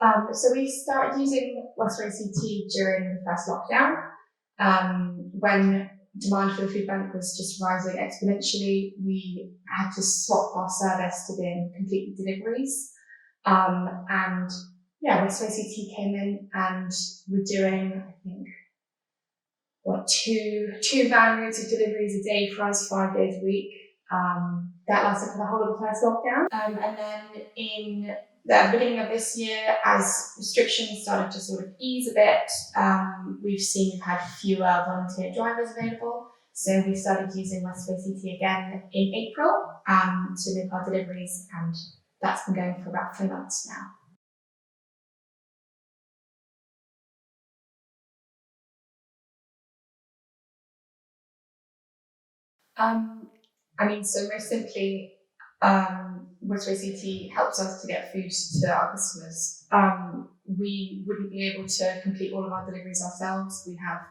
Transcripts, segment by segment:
So we started using Westway CT during the first lockdown, when demand for the food bank was just rising exponentially. We had to swap our service to being completely deliveries. And yeah, Westway CT came in and we're doing, I think, two van routes of deliveries a day for us, 5 days a week. That lasted for the whole of the first lockdown. And then in the beginning of this year, as restrictions started to sort of ease a bit, we've had fewer volunteer drivers available. So we started using Westway CT again in April to make our deliveries, and that's been going for about 3 months now. So most simply, Westway CT helps us to get food to our customers. We wouldn't be able to complete all of our deliveries ourselves. We have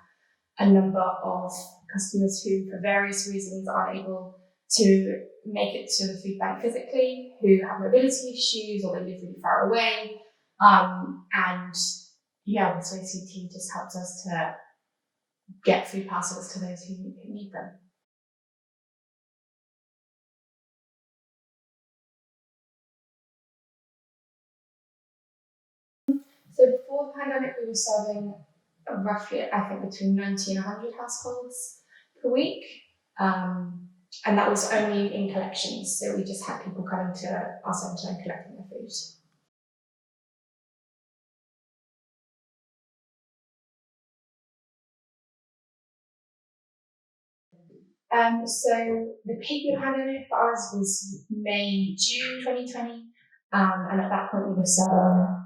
a number of customers who, for various reasons, aren't able to make it to the food bank physically, who have mobility issues or they live really far away. And yeah, Westway CT just helps us to get food parcels to those who need them. So before the pandemic, we were serving roughly, I think, between 90 and 100 households per week. And that was only in collections. So we just had people coming to our centre and collecting their food. So the peak of the pandemic for us was May, June 2020. And at that point, we were serving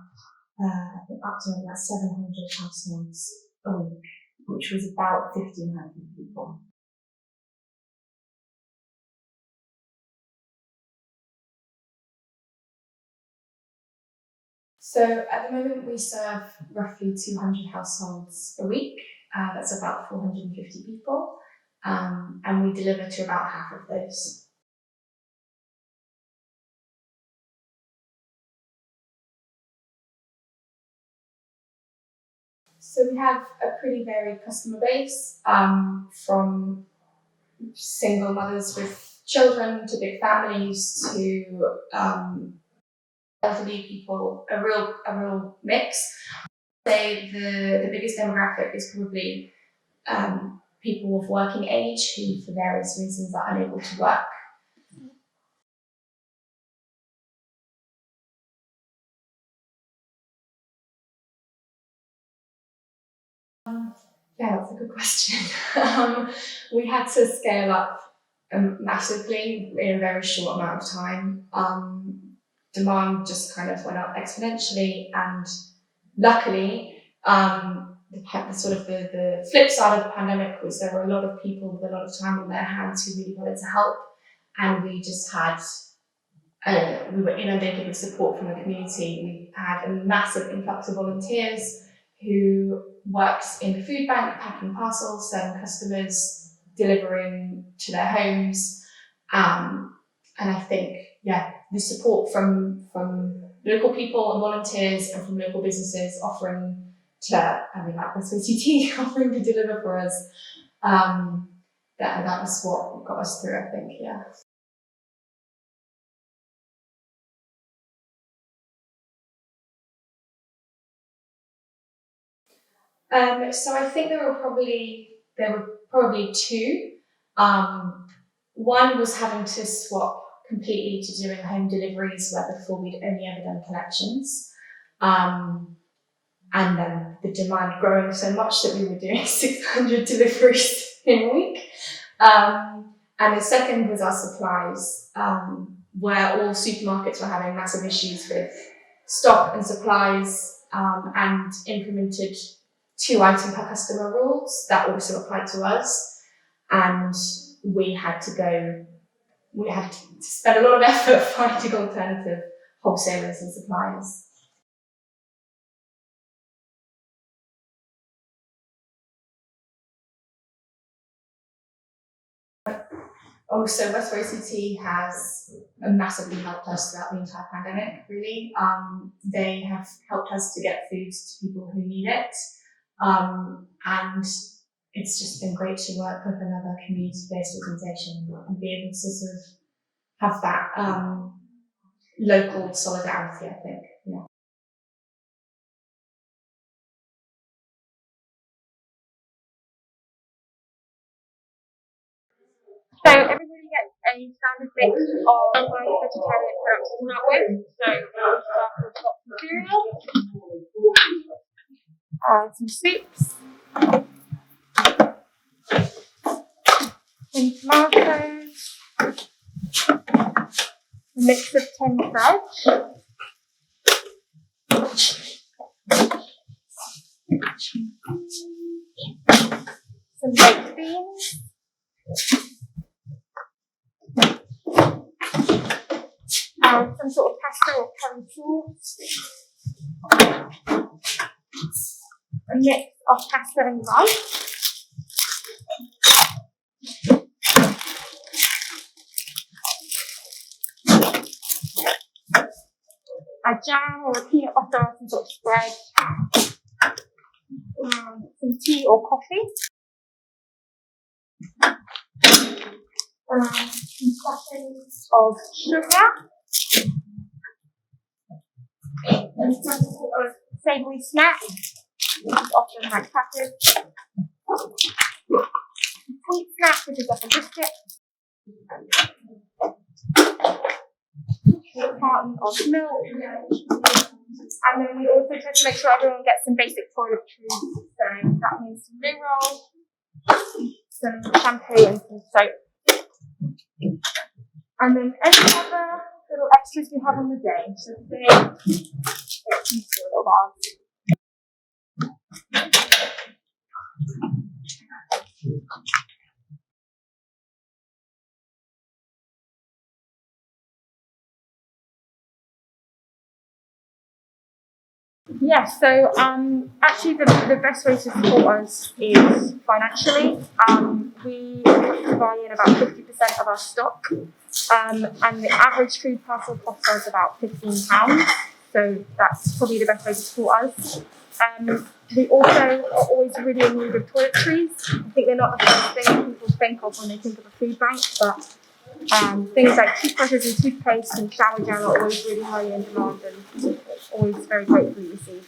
I think up to about 700 households a week, which was about 1,500 people. So at the moment, we serve roughly 200 households a week. That's about 450 people. And we deliver to about half of those. So we have a pretty varied customer base, from single mothers with children to big families to elderly people, a real mix. Say the biggest demographic is probably people of working age who, for various reasons, are unable to work. Yeah, that's a good question. We had to scale up massively in a very short amount of time. Demand just kind of went up exponentially, and luckily, the flip side of the pandemic was there were a lot of people with a lot of time on their hands who really wanted to help, and we just had we were inundated with support from the community. We had a massive influx of volunteers who worked in the food bank, packing parcels, serving customers, delivering to their homes. And I think, yeah, the support from local people and volunteers and from local businesses offering like Westway CT offering to deliver for us, that was what got us through, I think, yeah. So I think there were probably two. One was having to swap completely to doing home deliveries, where before we'd only ever done collections. And then the demand growing so much that we were doing 600 deliveries in a week. And the second was our supplies, where all supermarkets were having massive issues with stock and supplies, and implemented 2-item per customer rules that also applied to us. And we had to spend a lot of effort finding alternative wholesalers and suppliers. Oh, so Westway City has massively helped us throughout the entire pandemic, really. They have helped us to get food to people who need it. And it's just been great to work with another community-based organisation and be able to sort of have that local solidarity, I think. Yeah. So everybody gets a standard mix of vegetarian products to start with. So we'll start with lots of cereal, some soups, some tomatoes, a mix of tinned veg, some baked beans, some sort of pasta or curry sauce, a mix of pasta and rice, a jam or a peanut butter, some sort of spread, some tea or coffee, some sachets of sugar, and some sort of savoury snack, which is often like crackers, sweet snack, which is like a biscuit, a carton of milk, and then we also try to make sure everyone gets some basic toiletries. So that means some loo rolls, some shampoo, and some soap. And then any other little extras we have on the day. So today, it's some cereal bars. Yes, so actually the best way to support us is financially. We buy in about 50% of our stock, and the average food parcel costs us about £15. So that's probably the best way to support us. We also are always really in need of toiletries. I think they're not the first thing people think of when they think of a food bank, but things like toothbrushes and toothpaste and shower gel are always really high in demand and always very gratefully received.